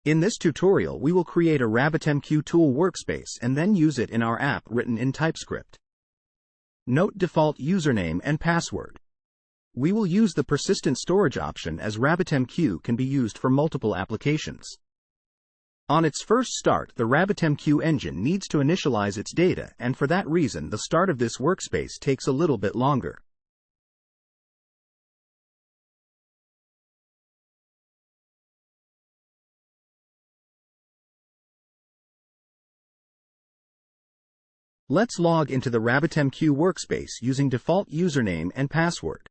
In this tutorial we will create a RabbitMQ tool workspace and then use it in our app written in Typescript. Note default username and password. We will use the persistent storage option as RabbitMQ can be used for multiple applications. On its first start, the RabbitMQ engine needs to initialize its data, and for that reason the start of this workspace takes a little bit longer. Let's log into the RabbitMQ workspace using default username and password.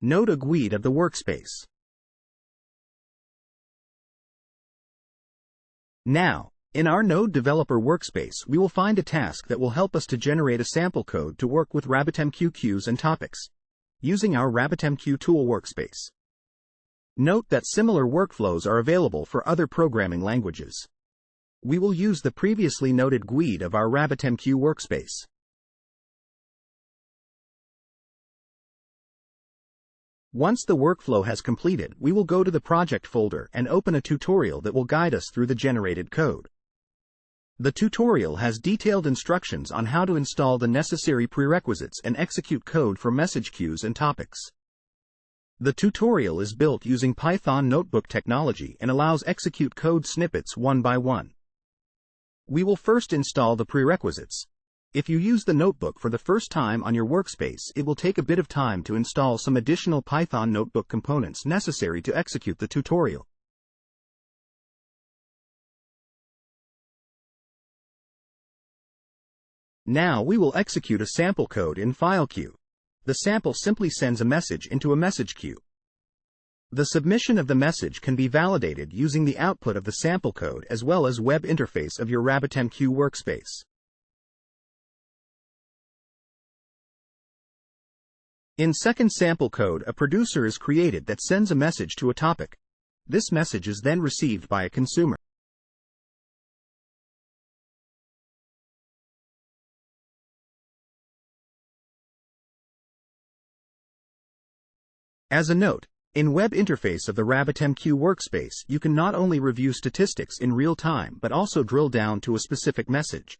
Note a GUID of the workspace. Now, in our Node Developer workspace we will find a task that will help us to generate a sample code to work with RabbitMQ queues and topics, using our RabbitMQ tool workspace. Note that similar workflows are available for other programming languages. We will use the previously noted GUID of our RabbitMQ workspace. Once the workflow has completed, we will go to the project folder and open a tutorial that will guide us through the generated code. The tutorial has detailed instructions on how to install the necessary prerequisites and execute code for message queues and topics. The tutorial is built using Python notebook technology and allows execute code snippets one by one. We will first install the prerequisites. If you use the notebook for the first time on your workspace, it will take a bit of time to install some additional Python notebook components necessary to execute the tutorial. Now we will execute a sample code in file queue. The sample simply sends a message into a message queue. The submission of the message can be validated using the output of the sample code as well as web interface of your RabbitMQ workspace. In second sample code, a producer is created that sends a message to a topic. This message is then received by a consumer. As a note, in web interface of the RabbitMQ workspace, you can not only review statistics in real time but also drill down to a specific message.